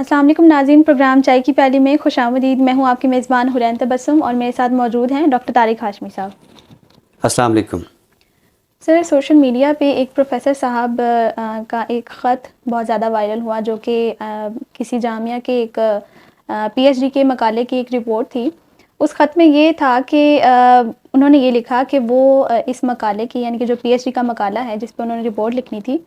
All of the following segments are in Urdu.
السلام علیکم ناظرین، پروگرام چائے کی پیالی میں خوش آمدید۔ میں ہوں آپ کی میزبان حورین تبسم اور میرے ساتھ موجود ہیں ڈاکٹر طارق ہاشمی صاحب۔ السلام علیکم سر، سوشل میڈیا پہ ایک پروفیسر صاحب کا ایک خط بہت زیادہ وائرل ہوا، جو کہ کسی جامعہ کے ایک پی ایچ ڈی کے مقالے کی ایک رپورٹ تھی۔ اس خط میں یہ تھا کہ انہوں نے یہ لکھا کہ وہ اس مقالے کی، یعنی کہ جو پی ایچ ڈی کا مقالہ ہے جس پہ انہوں نے رپورٹ لکھنی تھی،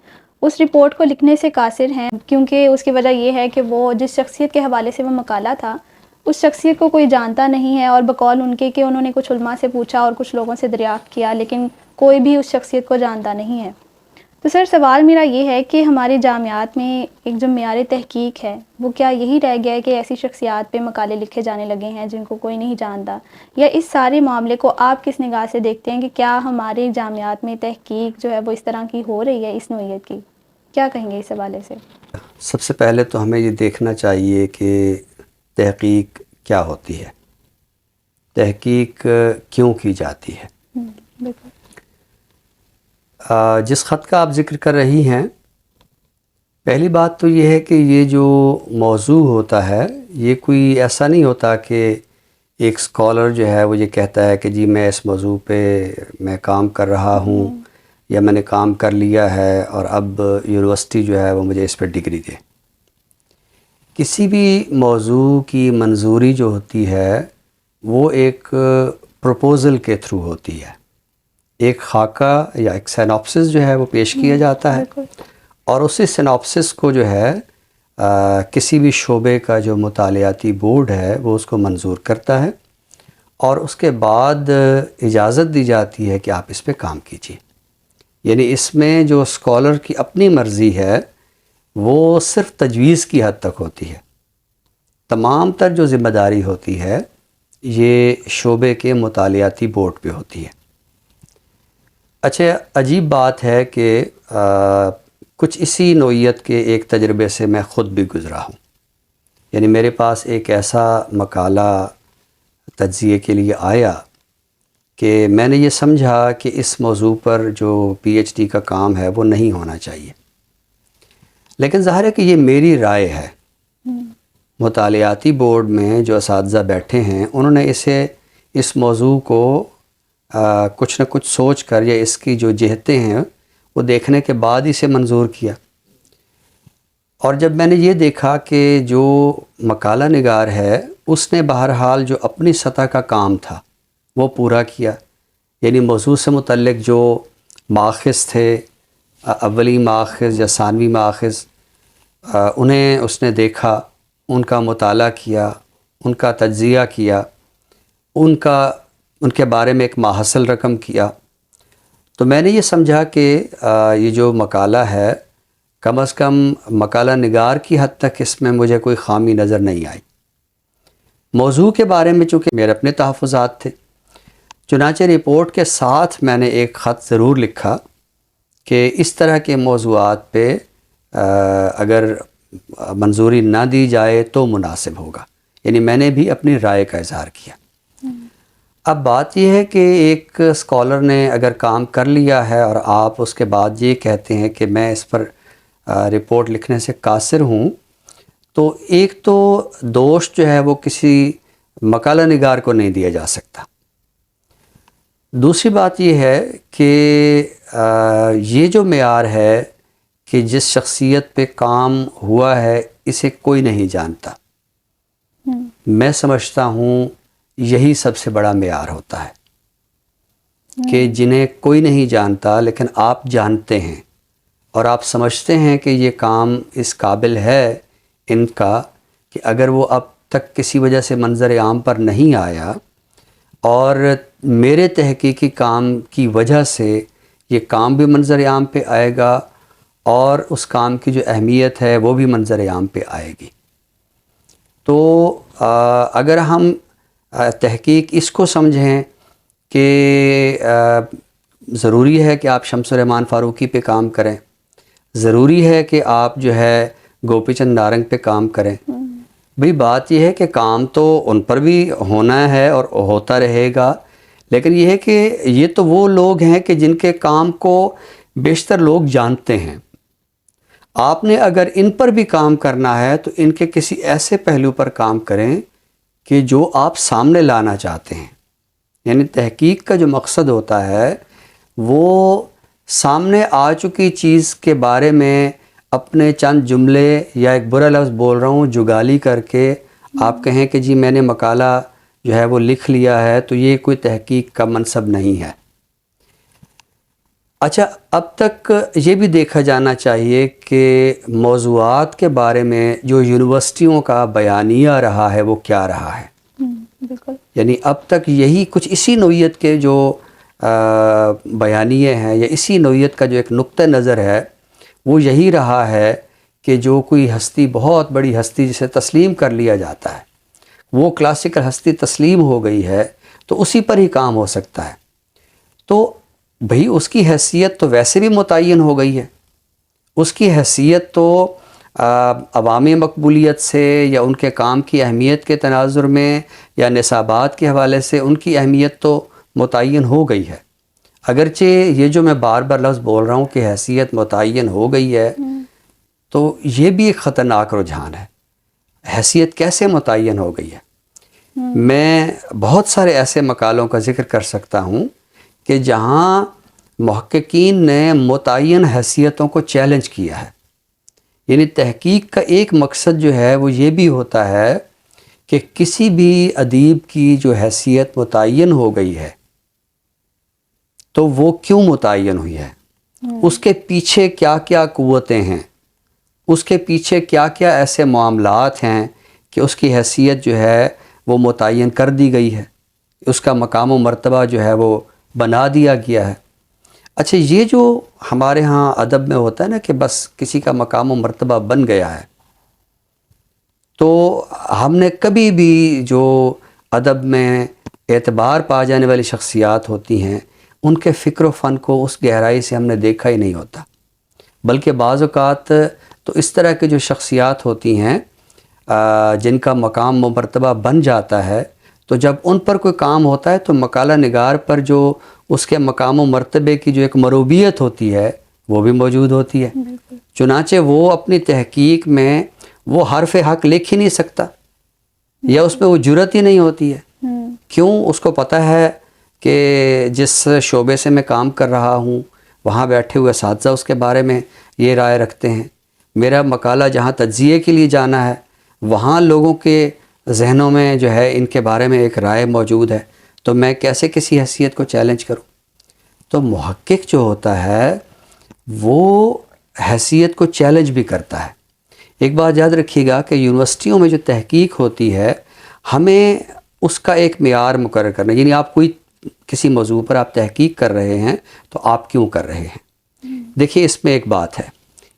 اس رپورٹ کو لکھنے سے قاصر ہیں، کیونکہ اس کی وجہ یہ ہے کہ وہ جس شخصیت کے حوالے سے وہ مقالہ تھا اس شخصیت کو کوئی جانتا نہیں ہے، اور بقول ان کے کہ انہوں نے کچھ علماء سے پوچھا اور کچھ لوگوں سے دریافت کیا، لیکن کوئی بھی اس شخصیت کو جانتا نہیں ہے۔ تو سر، سوال میرا یہ ہے کہ ہمارے جامعات میں ایک جو معیار تحقیق ہے وہ کیا یہی رہ گیا ہے کہ ایسی شخصیات پہ مقالے لکھے جانے لگے ہیں جن کو کوئی نہیں جانتا، یا اس سارے معاملے کو آپ کس نگاہ سے دیکھتے ہیں کہ کیا ہمارے جامعات میں تحقیق جو ہے وہ اس طرح کی ہو رہی ہے، اس نوعیت کی؟ کیا کہیں گے اس حوالے سے؟ سب سے پہلے تو ہمیں یہ دیکھنا چاہیے کہ تحقیق کیا ہوتی ہے، تحقیق کیوں کی جاتی ہے۔ بالکل۔ جس خط کا آپ ذکر کر رہی ہیں، پہلی بات تو یہ ہے کہ یہ جو موضوع ہوتا ہے یہ کوئی ایسا نہیں ہوتا کہ ایک اسکالر جو ہے وہ یہ کہتا ہے کہ جی میں اس موضوع پہ میں کام کر رہا ہوں یا میں نے کام کر لیا ہے اور اب یونیورسٹی جو ہے وہ مجھے اس پہ ڈگری دے۔ کسی بھی موضوع کی منظوری جو ہوتی ہے وہ ایک پروپوزل کے تھرو ہوتی ہے، ایک خاکہ یا ایک سیناپسس جو ہے وہ پیش کیا جاتا ہے، اور اسی سیناپسس کو جو ہے کسی بھی شعبے کا جو مطالعاتی بورڈ ہے وہ اس کو منظور کرتا ہے، اور اس کے بعد اجازت دی جاتی ہے کہ آپ اس پہ کام کیجیے۔ یعنی اس میں جو اسکالر کی اپنی مرضی ہے وہ صرف تجویز کی حد تک ہوتی ہے، تمام تر جو ذمہ داری ہوتی ہے یہ شعبے کے مطالعاتی بورڈ پہ ہوتی ہے۔ اچھا، عجیب بات ہے کہ کچھ اسی نوعیت کے ایک تجربے سے میں خود بھی گزرا ہوں۔ یعنی میرے پاس ایک ایسا مقالہ تجزیے کے لیے آیا کہ میں نے یہ سمجھا کہ اس موضوع پر جو پی ایچ ڈی کا کام ہے وہ نہیں ہونا چاہیے، لیکن ظاہر ہے کہ یہ میری رائے ہے۔ مطالعاتی بورڈ میں جو اساتذہ بیٹھے ہیں انہوں نے اس موضوع کو کچھ نہ کچھ سوچ کر یا اس کی جو جہتیں ہیں وہ دیکھنے کے بعد اسے منظور کیا۔ اور جب میں نے یہ دیکھا کہ جو مقالہ نگار ہے اس نے بہرحال جو اپنی سطح کا کام تھا وہ پورا کیا، یعنی موضوع سے متعلق جو ماخذ تھے، اولی ماخذ یا ثانوی ماخذ، انہیں اس نے دیکھا، ان کا مطالعہ کیا، ان کا تجزیہ کیا، ان کے بارے میں ایک ماحصل رقم کیا۔ تو میں نے یہ سمجھا کہ یہ جو مقالہ ہے کم از کم مقالہ نگار کی حد تک اس میں مجھے کوئی خامی نظر نہیں آئی۔ موضوع کے بارے میں چونکہ میرے اپنے تحفظات تھے، چنانچہ رپورٹ کے ساتھ میں نے ایک خط ضرور لکھا کہ اس طرح کے موضوعات پہ اگر منظوری نہ دی جائے تو مناسب ہوگا، یعنی میں نے بھی اپنی رائے کا اظہار کیا۔ اب بات یہ ہے کہ ایک اسکالر نے اگر کام کر لیا ہے اور آپ اس کے بعد یہ کہتے ہیں کہ میں اس پر رپورٹ لکھنے سے قاصر ہوں، تو ایک تو دوش جو ہے وہ کسی مقالہ نگار کو نہیں دیا جا سکتا۔ دوسری بات یہ ہے کہ یہ جو معیار ہے کہ جس شخصیت پہ کام ہوا ہے اسے کوئی نہیں جانتا، میں سمجھتا ہوں یہی سب سے بڑا معیار ہوتا ہے کہ جنہیں کوئی نہیں جانتا لیکن آپ جانتے ہیں اور آپ سمجھتے ہیں کہ یہ کام اس قابل ہے ان کا کہ اگر وہ اب تک کسی وجہ سے منظر عام پر نہیں آیا اور میرے تحقیقی کام کی وجہ سے یہ کام بھی منظر عام پہ آئے گا اور اس کام کی جو اہمیت ہے وہ بھی منظر عام پہ آئے گی، تو اگر ہم تحقیق اس کو سمجھیں کہ ضروری ہے کہ آپ شمس الرحمن فاروقی پہ کام کریں، ضروری ہے کہ آپ جو ہے گوپی چند نارنگ پہ کام کریں، بھئی بات یہ ہے کہ کام تو ان پر بھی ہونا ہے اور ہوتا رہے گا، لیکن یہ ہے کہ یہ تو وہ لوگ ہیں کہ جن کے کام کو بیشتر لوگ جانتے ہیں۔ آپ نے اگر ان پر بھی کام کرنا ہے تو ان کے کسی ایسے پہلو پر کام کریں کہ جو آپ سامنے لانا چاہتے ہیں. یعنی تحقیق کا جو مقصد ہوتا ہے وہ سامنے آ چکی چیز کے بارے میں اپنے چند جملے یا ایک برا لفظ بول رہا ہوں جگالی کر کے آپ کہیں کہ جی میں نے مقالہ جو ہے وہ لکھ لیا ہے، تو یہ کوئی تحقیق کا منصب نہیں ہے. اچھا، اب تک یہ بھی دیکھا جانا چاہیے کہ موضوعات کے بارے میں جو یونیورسٹیوں کا بیانیہ رہا ہے وہ کیا رہا ہے. بالکل. یعنی اب تک یہی کچھ اسی نوعیت کے جو بیانیے ہیں یا اسی نوعیت کا جو ایک نقطہ نظر ہے وہ یہی رہا ہے کہ جو کوئی ہستی، بہت بڑی ہستی جسے تسلیم کر لیا جاتا ہے، وہ کلاسیکل ہستی تسلیم ہو گئی ہے تو اسی پر ہی کام ہو سکتا ہے. تو بھئی اس کی حیثیت تو ویسے بھی متعین ہو گئی ہے، اس کی حیثیت تو عوامی مقبولیت سے یا ان کے کام کی اہمیت کے تناظر میں یا نصابات کے حوالے سے ان کی اہمیت تو متعین ہو گئی ہے. اگرچہ یہ جو میں بار بار لفظ بول رہا ہوں کہ حیثیت متعین ہو گئی ہے، تو یہ بھی ایک خطرناک رجحان ہے. حیثیت کیسے متعین ہو گئی ہے؟ میں بہت سارے ایسے مقالوں کا ذکر کر سکتا ہوں کہ جہاں محققین نے متعین حیثیتوں کو چیلنج کیا ہے. یعنی تحقیق کا ایک مقصد جو ہے وہ یہ بھی ہوتا ہے کہ کسی بھی ادیب کی جو حیثیت متعین ہو گئی ہے تو وہ کیوں متعین ہوئی ہے، اس کے پیچھے کیا کیا قوتیں ہیں، اس کے پیچھے کیا کیا ایسے معاملات ہیں کہ اس کی حیثیت جو ہے وہ متعین کر دی گئی ہے، اس کا مقام و مرتبہ جو ہے وہ بنا دیا گیا ہے. اچھا، یہ جو ہمارے ہاں ادب میں ہوتا ہے نا کہ بس کسی کا مقام و مرتبہ بن گیا ہے، تو ہم نے کبھی بھی جو ادب میں اعتبار پا جانے والی شخصیات ہوتی ہیں ان کے فکر و فن کو اس گہرائی سے ہم نے دیکھا ہی نہیں ہوتا. بلکہ بعض اوقات تو اس طرح کی جو شخصیات ہوتی ہیں جن کا مقام و مرتبہ بن جاتا ہے، تو جب ان پر کوئی کام ہوتا ہے تو مقالہ نگار پر جو اس کے مقام و مرتبے کی جو ایک مروبیت ہوتی ہے وہ بھی موجود ہوتی ہے. چنانچہ وہ اپنی تحقیق میں وہ حرف حق لکھ ہی نہیں سکتا یا اس میں وہ جرأت ہی نہیں ہوتی ہے. کیوں؟ اس کو پتہ ہے کہ جس شعبے سے میں کام کر رہا ہوں وہاں بیٹھے ہوئے اساتذہ اس کے بارے میں یہ رائے رکھتے ہیں، میرا مقالہ جہاں تجزیے کے لیے جانا ہے وہاں لوگوں کے ذہنوں میں جو ہے ان کے بارے میں ایک رائے موجود ہے، تو میں کیسے کسی حیثیت کو چیلنج کروں. تو محقق جو ہوتا ہے وہ حیثیت کو چیلنج بھی کرتا ہے. ایک بات یاد رکھیے گا کہ یونیورسٹیوں میں جو تحقیق ہوتی ہے ہمیں اس کا ایک معیار مقرر کرنا، یعنی آپ کوئی کسی موضوع پر آپ تحقیق کر رہے ہیں تو آپ کیوں کر رہے ہیں. دیکھیے اس میں ایک بات ہے،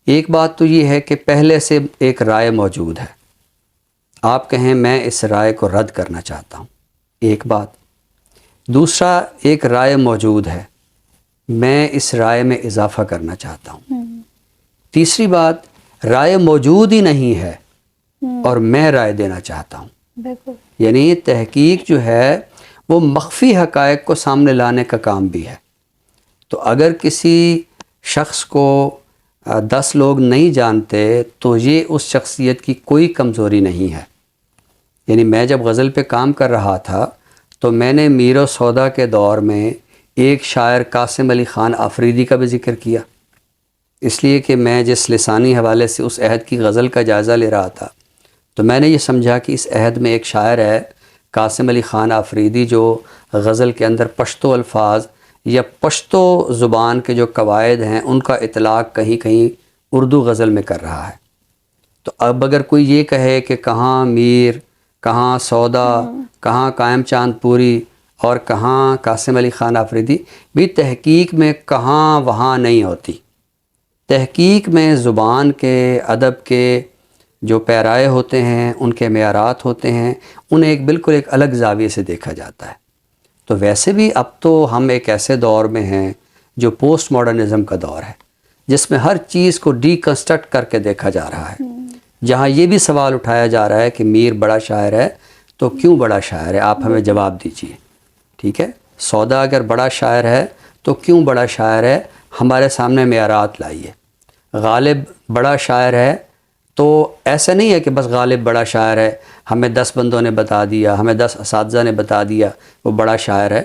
ایک بات تو یہ ہے کہ پہلے سے ایک رائے موجود ہے، آپ کہیں میں اس رائے کو رد کرنا چاہتا ہوں، ایک بات. دوسرا، ایک رائے موجود ہے، میں اس رائے میں اضافہ کرنا چاہتا ہوں. تیسری بات، رائے موجود ہی نہیں ہے اور میں رائے دینا چاہتا ہوں. یعنی تحقیق جو ہے وہ مخفی حقائق کو سامنے لانے کا کام بھی ہے. تو اگر کسی شخص کو 10 لوگ نہیں جانتے تو یہ اس شخصیت کی کوئی کمزوری نہیں ہے. یعنی میں جب غزل پہ کام کر رہا تھا تو میں نے میر و سودا کے دور میں ایک شاعر قاسم علی خان آفریدی کا بھی ذکر کیا، اس لیے کہ میں جس لسانی حوالے سے اس عہد کی غزل کا جائزہ لے رہا تھا تو میں نے یہ سمجھا کہ اس عہد میں ایک شاعر ہے قاسم علی خان آفریدی جو غزل کے اندر پشتو الفاظ یا پشتو زبان کے جو قواعد ہیں ان کا اطلاق کہیں کہیں اردو غزل میں کر رہا ہے. تو اب اگر کوئی یہ کہے کہ کہاں میر، کہاں سودا، کہاں قائم چاند پوری اور کہاں قاسم علی خان آفریدی، بھی تحقیق میں کہاں وہاں نہیں ہوتی. تحقیق میں زبان کے، ادب کے جو پیرائے ہوتے ہیں، ان کے معیارات ہوتے ہیں، انہیں ایک بالکل ایک الگ زاویے سے دیکھا جاتا ہے. تو ویسے بھی اب تو ہم ایک ایسے دور میں ہیں جو پوسٹ ماڈرنزم کا دور ہے، جس میں ہر چیز کو ڈی کنسٹرکٹ کر کے دیکھا جا رہا ہے. جہاں یہ بھی سوال اٹھایا جا رہا ہے کہ میر بڑا شاعر ہے تو کیوں بڑا شاعر ہے، آپ ہمیں جواب دیجئے. ٹھیک ہے، سودا اگر بڑا شاعر ہے تو کیوں بڑا شاعر ہے، ہمارے سامنے معیارات لائیے. غالب بڑا شاعر ہے تو ایسا نہیں ہے کہ بس غالب بڑا شاعر ہے، ہمیں 10 بندوں نے بتا دیا، ہمیں 10 اساتذہ نے بتا دیا وہ بڑا شاعر ہے.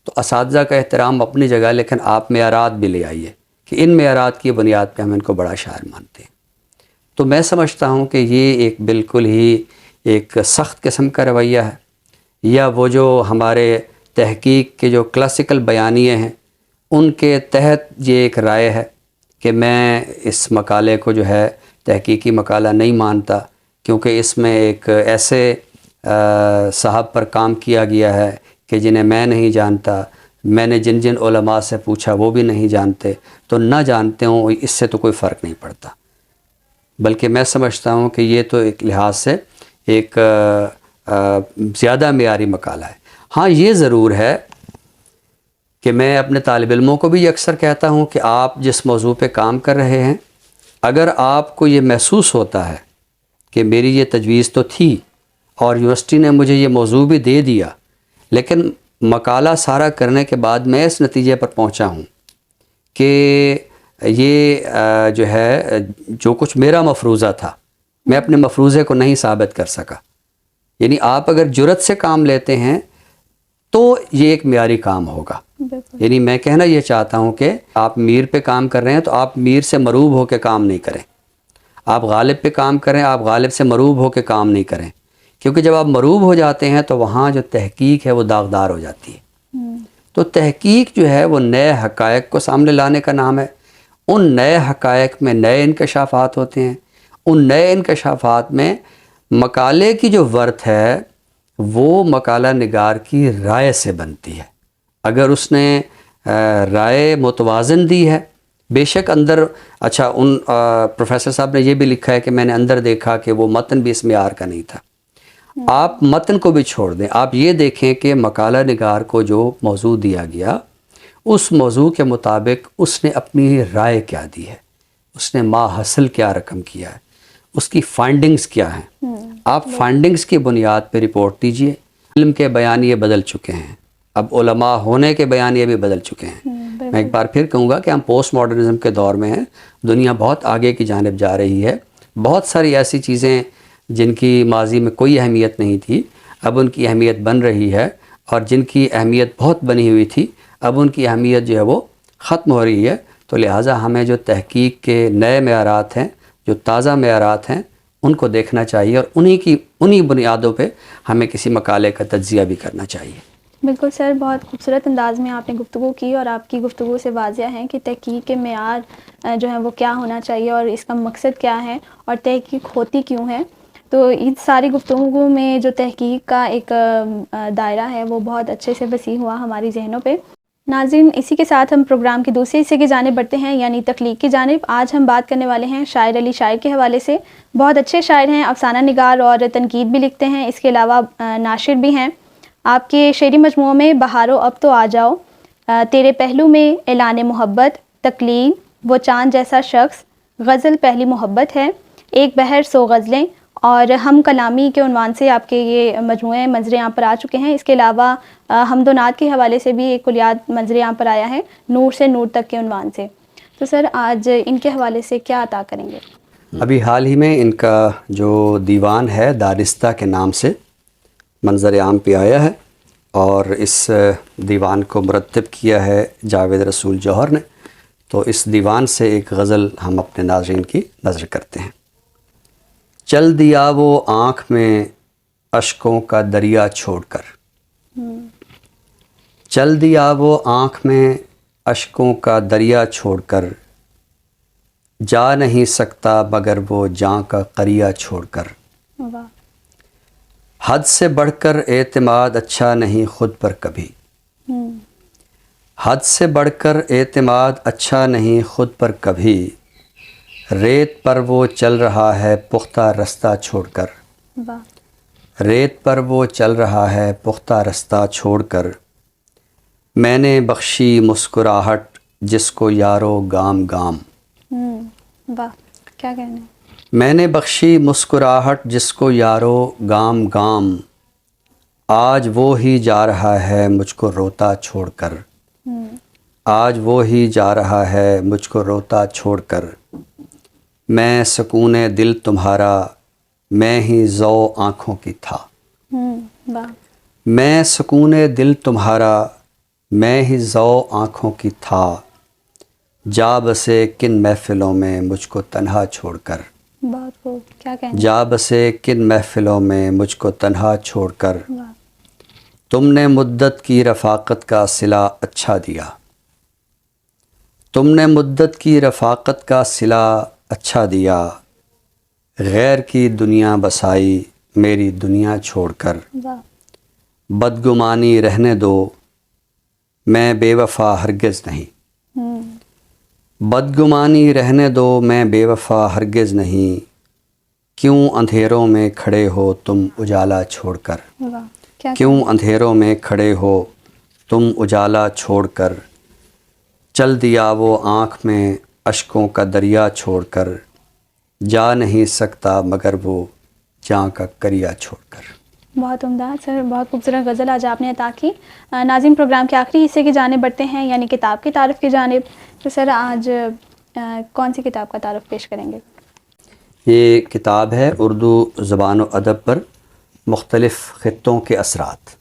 تو اساتذہ کا احترام اپنی جگہ، لیکن آپ معیارات بھی لے آئیے کہ ان معیارات کی بنیاد پہ ہم ان کو بڑا شاعر مانتے ہیں. تو میں سمجھتا ہوں کہ یہ ایک بالکل ہی ایک سخت قسم کا رویہ ہے. یا وہ جو ہمارے تحقیق کے جو کلاسیکل بیانیے ہیں ان کے تحت یہ ایک رائے ہے کہ میں اس مقالے کو جو ہے تحقیقی مقالہ نہیں مانتا، کیونکہ اس میں ایک ایسے صاحب پر کام کیا گیا ہے کہ جنہیں میں نہیں جانتا، میں نے جن جن علماء سے پوچھا وہ بھی نہیں جانتے، تو نہ جانتے ہوں اس سے تو کوئی فرق نہیں پڑتا. بلکہ میں سمجھتا ہوں کہ یہ تو ایک لحاظ سے ایک زیادہ معیاری مقالہ ہے. ہاں یہ ضرور ہے کہ میں اپنے طالب علموں کو بھی یہ اکثر کہتا ہوں کہ آپ جس موضوع پہ کام کر رہے ہیں، اگر آپ کو یہ محسوس ہوتا ہے کہ میری یہ تجویز تو تھی اور یونیورسٹی نے مجھے یہ موضوع بھی دے دیا، لیکن مقالہ سارا کرنے کے بعد میں اس نتیجے پر پہنچا ہوں کہ یہ جو ہے جو کچھ میرا مفروضہ تھا میں اپنے مفروضے کو نہیں ثابت کر سکا. یعنی آپ اگر جرت سے کام لیتے ہیں تو یہ ایک معیاری کام ہوگا. یعنی میں کہنا یہ چاہتا ہوں کہ آپ میر پہ کام کر رہے ہیں تو آپ میر سے مروب ہو کے کام نہیں کریں. آپ غالب پہ کام کریں، آپ غالب سے مروب ہو کے کام نہیں کریں، کیونکہ جب آپ مروب ہو جاتے ہیں تو وہاں جو تحقیق ہے وہ داغدار ہو جاتی ہے. تو تحقیق جو ہے وہ نئے حقائق کو سامنے لانے کا نام ہے. ان نئے حقائق میں نئے انکشافات ہوتے ہیں. ان نئے انکشافات میں مقالے کی جو ورت ہے وہ مقالہ نگار کی رائے سے بنتی ہے. اگر اس نے رائے متوازن دی ہے، بے شک اندر اچھا ان پروفیسر صاحب نے یہ بھی لکھا ہے کہ میں نے اندر دیکھا کہ وہ متن بھی اس معیار کا نہیں تھا. آپ متن کو بھی چھوڑ دیں، آپ یہ دیکھیں کہ مقالہ نگار کو جو موضوع دیا گیا اس موضوع کے مطابق اس نے اپنی رائے کیا دی ہے، اس نے ما حاصل کیا رقم کیا ہے، اس کی فائنڈنگز کیا ہیں. آپ فائنڈنگز کی بنیاد پہ رپورٹ دیجئے. علم کے بیانیے بدل چکے ہیں، اب علماء ہونے کے بیانیے بھی بدل چکے ہیں. میں ایک بار پھر کہوں گا کہ ہم پوسٹ ماڈرنزم کے دور میں ہیں، دنیا بہت آگے کی جانب جا رہی ہے. بہت ساری ایسی چیزیں جن کی ماضی میں کوئی اہمیت نہیں تھی اب ان کی اہمیت بن رہی ہے، اور جن کی اہمیت بہت بنی ہوئی تھی اب ان کی اہمیت جو ہے وہ ختم ہو رہی ہے. تو لہٰذا ہمیں جو تحقیق کے نئے معیارات ہیں، جو تازہ معیارات ہیں، ان کو دیکھنا چاہیے، اور انہی بنیادوں پہ ہمیں کسی مقالے کا تجزیہ بھی کرنا چاہیے. بالکل سر، بہت خوبصورت انداز میں آپ نے گفتگو کی، اور آپ کی گفتگو سے واضح ہے کہ تحقیق کے معیار جو ہے وہ کیا ہونا چاہیے اور اس کا مقصد کیا ہے اور تحقیق ہوتی کیوں ہے. تو ان ساری گفتگو میں جو تحقیق کا ایک دائرہ ہے وہ بہت اچھے سے وسیع ہوا ہماری ذہنوں پہ. ناظرین، اسی کے ساتھ ہم پروگرام کے دوسرے حصے کی جانب بڑھتے ہیں، یعنی تخلیق کی جانب. آج ہم بات کرنے والے ہیں شاعر علی شاعر کے حوالے سے. بہت اچھے شاعر ہیں، افسانہ نگار اور تنقید بھی لکھتے ہیں، اس کے علاوہ ناشر بھی ہیں. آپ کے شعری مجموعوں میں بہارو اب تو آ جاؤ، تیرے پہلو میں اعلان محبت، تقلید، وہ چاند جیسا شخص، غزل پہلی محبت ہے، ایک بہر سو غزلیں اور ہم کلامی کے عنوان سے آپ کے یہ مجموعے منظر عام پر آ چکے ہیں. اس کے علاوہ حمد و نعت کے حوالے سے بھی ایک کلیات منظر عام پر آیا ہے، نور سے نور تک کے عنوان سے. تو سر آج ان کے حوالے سے کیا عطا کریں گے؟ ابھی حال ہی میں ان کا جو دیوان ہے دارستہ کے نام سے منظر عام پہ آیا ہے، اور اس دیوان کو مرتب کیا ہے جاوید رسول جوہر نے. تو اس دیوان سے ایک غزل ہم اپنے ناظرین کی نظر کرتے ہیں. چل دیا وہ آنکھ میں اشکوں کا دریا چھوڑ کر، چل دیا وہ آنکھ میں اشکوں کا دریا چھوڑ کر، جا نہیں سکتا مگر وہ جاں کا قریہ چھوڑ کر. واہ. حد سے بڑھ کر اعتماد اچھا نہیں خود پر کبھی، حد سے بڑھ کر اعتماد اچھا نہیں خود پر کبھی، ریت پر وہ چل رہا ہے پختہ رستہ چھوڑ کر. واہ. ریت پر وہ چل رہا ہے پختہ رستہ چھوڑ کر، میں نے بخشی مسکراہٹ جس کو یارو گام گام. واہ، کیا کہنا ہے. میں نے بخشی مسکراہٹ جس کو یارو گام گام، آج وہ ہی جا رہا ہے مجھ کو روتا چھوڑ کر. آج وہ ہی جا رہا ہے مجھ کو روتا چھوڑ کر، میں سکون دل تمہارا میں ہی ذو آنکھوں کی تھا. واہ. میں سکون دل تمہارا میں ہی ذو آنکھوں کی تھا. جا بسے کن محفلوں میں مجھ کو تنہا چھوڑ کر. بہت خوب. کیا کہنا. جا بسے کن محفلوں میں مجھ کو تنہا چھوڑ کر. واہ. تم نے مدت کی رفاقت کا صلہ اچھا دیا. تم نے مدت کی رفاقت کا صلہ اچھا دیا. غیر کی دنیا بسائی میری دنیا چھوڑ کر. واہ. بدگمانی رہنے دو میں بے وفا ہرگز نہیں. بدگمانی رہنے دو میں بے وفا ہرگز نہیں. کیوں اندھیروں میں کھڑے ہو تم اجالا چھوڑ کر. واہ. کیا کیوں اندھیروں میں کھڑے ہو تم اجالا چھوڑ کر. چل دیا وہ آنکھ میں اشکوں کا دریا چھوڑ کر. جا نہیں سکتا مگر وہ جاں کا کریا چھوڑ کر. بہت عمدہ سر. بہت خوبصورت غزل آج آپ نے عطا کی. ناظرین پروگرام کے آخری حصے کی جانب بڑھتے ہیں یعنی کتاب کی تعارف کی جانب. تو سر آج کون سی کتاب کا تعارف پیش کریں گے؟ یہ کتاب ہے اردو زبان و ادب پر مختلف خطوں کے اثرات.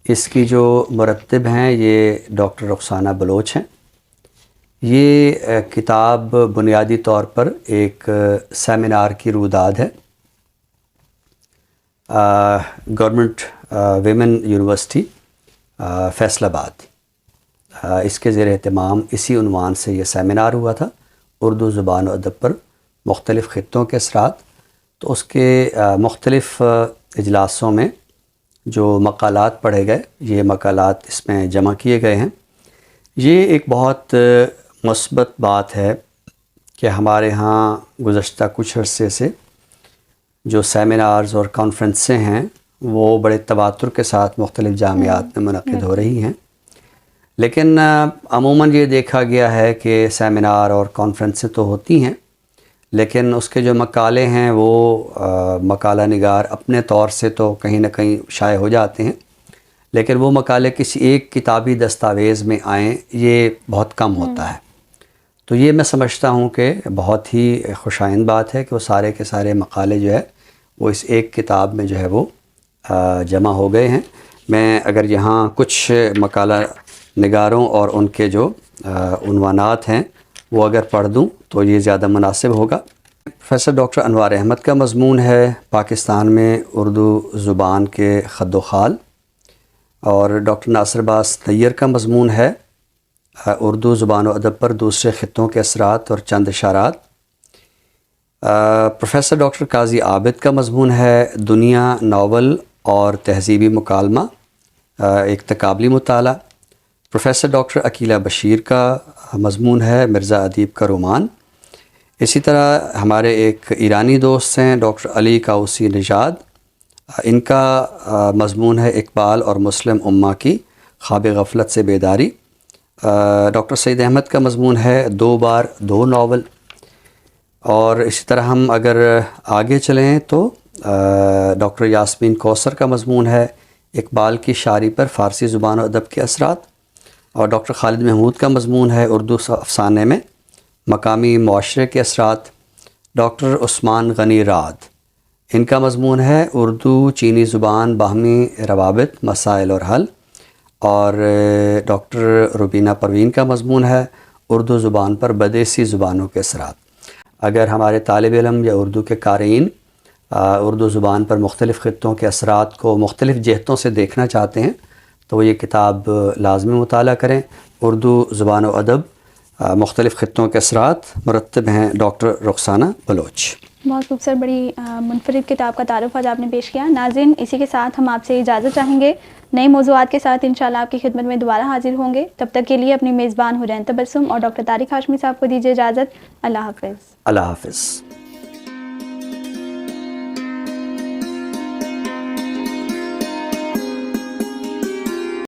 اس کی جو مرتب ہیں یہ ڈاکٹر رخسانہ بلوچ ہیں. یہ کتاب بنیادی طور پر ایک سیمینار کی روداد ہے. گورنمنٹ ویمن یونیورسٹی فیصل آباد اس کے زیر اہتمام اسی عنوان سے یہ سیمینار ہوا تھا اردو زبان و ادب پر مختلف خطوں کے اثرات. تو اس کے مختلف اجلاسوں میں جو مقالات پڑھے گئے یہ مقالات اس میں جمع کیے گئے ہیں. یہ ایک بہت مثبت بات ہے کہ ہمارے ہاں گزشتہ کچھ عرصے سے جو سیمینارز اور کانفرنسیں ہیں وہ بڑے تواتر کے ساتھ مختلف جامعات میں منعقد ہو رہی ہیں. لیکن عموماً یہ دیکھا گیا ہے کہ سیمینار اور کانفرنسیں تو ہوتی ہیں لیکن اس کے جو مقالے ہیں وہ مقالہ نگار اپنے طور سے تو کہیں نہ کہیں شائع ہو جاتے ہیں لیکن وہ مقالے کسی ایک کتابی دستاویز میں آئیں یہ بہت کم ہوتا ہے. تو یہ میں سمجھتا ہوں کہ بہت ہی خوشائند بات ہے کہ وہ سارے کے سارے مقالے جو ہے وہ اس ایک کتاب میں جو ہے وہ جمع ہو گئے ہیں. میں اگر یہاں کچھ مقالہ نگاروں اور ان کے جو عنوانات ہیں وہ اگر پڑھ دوں تو یہ زیادہ مناسب ہوگا. پروفیسر ڈاکٹر انوار احمد کا مضمون ہے پاکستان میں اردو زبان کے خد و خال. اور ڈاکٹر ناصر باز طیر کا مضمون ہے اردو زبان و ادب پر دوسرے خطوں کے اثرات اور چند اشارات. پروفیسر ڈاکٹر قاضی عابد کا مضمون ہے دنیا ناول اور تہذیبی مکالمہ ایک تقابلی مطالعہ. پروفیسر ڈاکٹر عقیلہ بشیر کا مضمون ہے مرزا ادیب کا رومان. اسی طرح ہمارے ایک ایرانی دوست ہیں ڈاکٹر علی کاؤسی نژاد. ان کا مضمون ہے اقبال اور مسلم امہ کی خواب غفلت سے بیداری. ڈاکٹر سعید احمد کا مضمون ہے 2 بار 2 ناول. اور اسی طرح ہم اگر آگے چلیں تو ڈاکٹر یاسمین کوثر کا مضمون ہے اقبال کی شاعری پر فارسی زبان و ادب کے اثرات. اور ڈاکٹر خالد محمود کا مضمون ہے اردو افسانے میں مقامی معاشرے کے اثرات. ڈاکٹر عثمان غنی راد ان کا مضمون ہے اردو چینی زبان باہمی روابط مسائل اور حل. اور ڈاکٹر روبینہ پروین کا مضمون ہے اردو زبان پر بدیسی زبانوں کے اثرات. اگر ہمارے طالب علم یا اردو کے قارئین اردو زبان پر مختلف خطوں کے اثرات کو مختلف جہتوں سے دیکھنا چاہتے ہیں تو وہ یہ کتاب لازمی مطالعہ کریں. اردو زبان و ادب مختلف خطوں کے اثرات مرتب ہیں ڈاکٹر رخسانہ بلوچ. بہت خوبصورت بڑی منفرد کتاب کا تعارف آج آپ نے پیش کیا. ناظرین اسی کے ساتھ ہم آپ سے اجازت چاہیں گے. نئے موضوعات کے ساتھ انشاءاللہ آپ کی خدمت میں دوبارہ حاضر ہوں گے. تب تک کے لیے اپنی میزبان حرین تبسم اور ڈاکٹر طارق ہاشمی صاحب کو دیجیے اجازت. اللہ حافظ. اللہ حافظ.